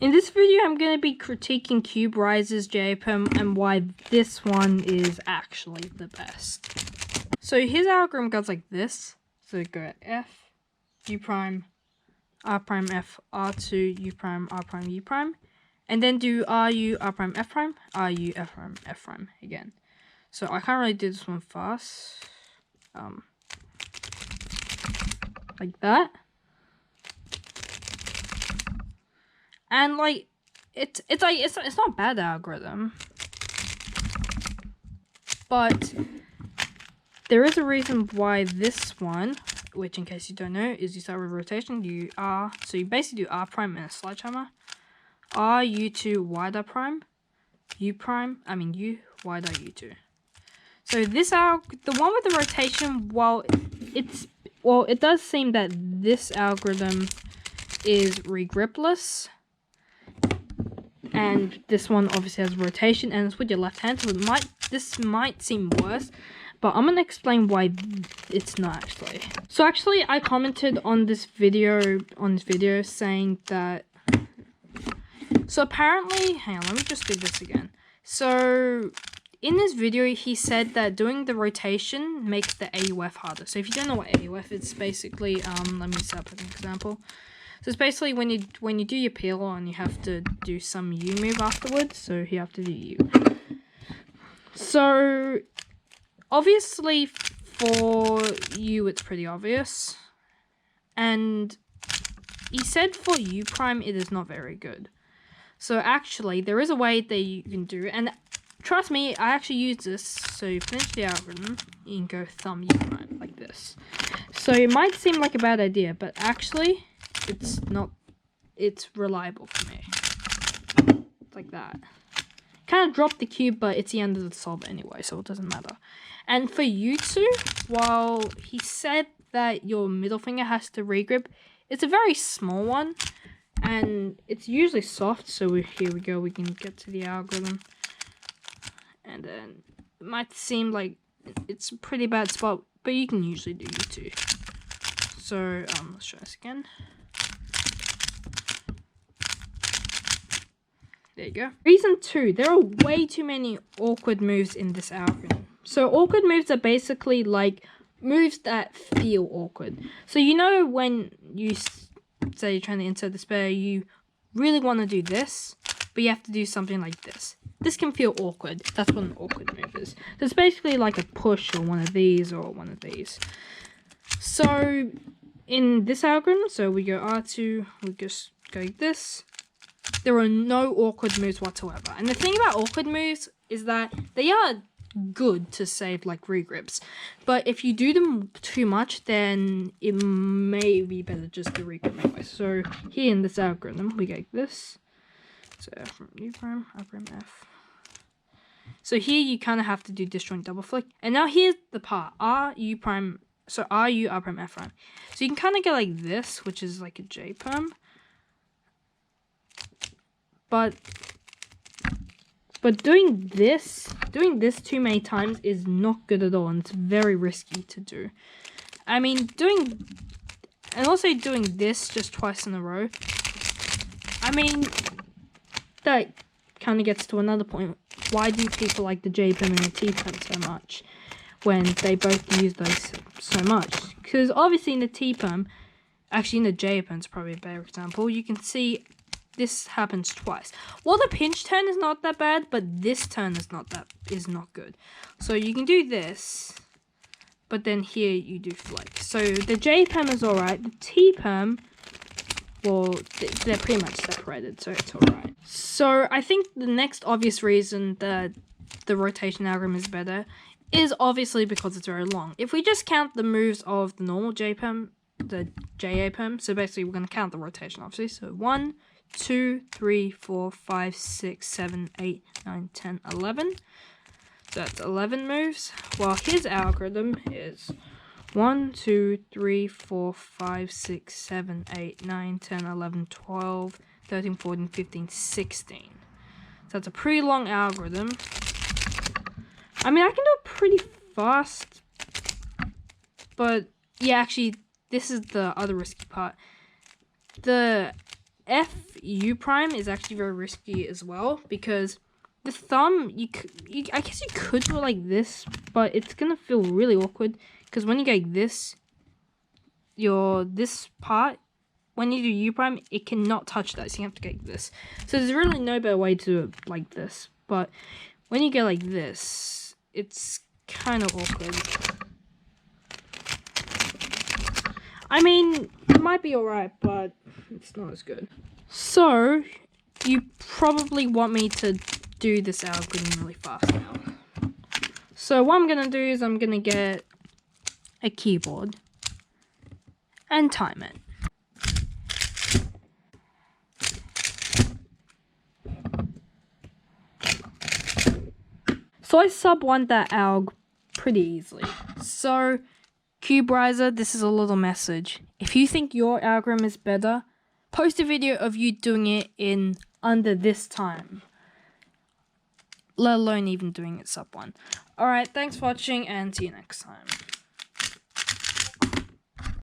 In this video, I'm going to be critiquing Cube Rise's JPerm and why this one is actually the best. So his algorithm goes like this. So go at F, U prime, R prime F, R2, U prime, R prime, U prime. And then do RU, R prime, F prime, RU, F prime, F prime again. So I can't really do this one fast. Like that. And like it's not a bad algorithm. But there is a reason why this one, which in case you don't know, is you start with rotation, so you basically do R prime and a sledgehammer. R, U2, wider prime, U prime, U, wider, U2. So this the one with the rotation, it does seem that this algorithm is regripless. And this one obviously has rotation and it's with your left hand, so this might seem worse. But I'm going to explain why it's not actually. So actually I commented on this video saying that, so apparently, hang on, let me just do this again. So in this video he said that doing the rotation makes the AUF harder. So if you don't know what AUF is, it's basically, let me set up an example. So it's basically when you do your peel and you have to do some U move afterwards, so you have to do U. So obviously for U it's pretty obvious. And he said for U prime it is not very good. So actually there is a way that you can do it, and trust me, I actually use this. So you finish the algorithm, you can go thumb U prime like this. So it might seem like a bad idea, but actually it's not. It's reliable for me. It's like that. Kind of dropped the cube, but it's the end of the solver anyway, so it doesn't matter. And for U2, while he said that your middle finger has to regrip, it's a very small one, and it's usually soft. So here we go. We can get to the algorithm, and then it might seem like it's a pretty bad spot, but you can usually do U2. So let's try this again. There you go. Reason 2, there are way too many awkward moves in this algorithm. So awkward moves are basically like moves that feel awkward. So you know when you say you're trying to insert the spare, you really want to do this, but you have to do something like this. This can feel awkward. That's what an awkward move is. So it's basically like a push or one of these or one of these. So in this algorithm, so we go R2, we just go like this. There are no awkward moves whatsoever. And the thing about awkward moves is that they are good to save like regrips. But if you do them too much, then it may be better just to regrip anyway. So here in this algorithm, we go like this. So F from U prime, R prime F. So here you kind of have to do disjoint double flick. And now here's the part. R, U prime, so R, U, R prime, F prime. So you can kind of get like this, which is like a JPerm. But doing this too many times is not good at all, and it's very risky to do. Doing this just twice in a row, that kind of gets to another point. Why do people like the JPerm and the T-perm so much when they both use those so much? Because obviously in the T-perm, actually in the JPerm is probably a better example, you can see this happens twice. Well, the pinch turn is not that bad, but this turn is not good. So you can do this, but then here you do flick. So the JPerm is alright. The T-perm, well, they're pretty much separated, so it's alright. So I think the next obvious reason that the rotation algorithm is better is obviously because it's very long. If we just count the moves of the normal JPerm, the JA-perm, so basically we're going to count the rotation, obviously. So 1, 2, 3, 4, 5, 6, 7, 8, 9, 10, 11. So that's 11 moves. While his algorithm is 1, 2, 3, 4, 5, 6, 7, 8, 9, 10, 11, 12, 13, 14, 15, 16. So that's a pretty long algorithm. I can do it pretty fast. But yeah, actually, this is the other risky part. The FU prime is actually very risky as well, because the thumb, I guess you could do it like this, but it's gonna feel really awkward, because when you go like this, this part, when you do U prime, it cannot touch that, so you have to go like this. So there's really no better way to do it like this, but when you go like this, it's kind of awkward. I mean, it might be alright, but it's not as good. So, you probably want me to do this algorithm really fast now. So what I'm going to do is I'm going to get a keyboard and time it. So I sub-1 that alg pretty easily. So, Cuberizer, this is a little message. If you think your algorithm is better, post a video of you doing it in under this time. Let alone even doing it sub-1. Alright, thanks for watching and see you next time.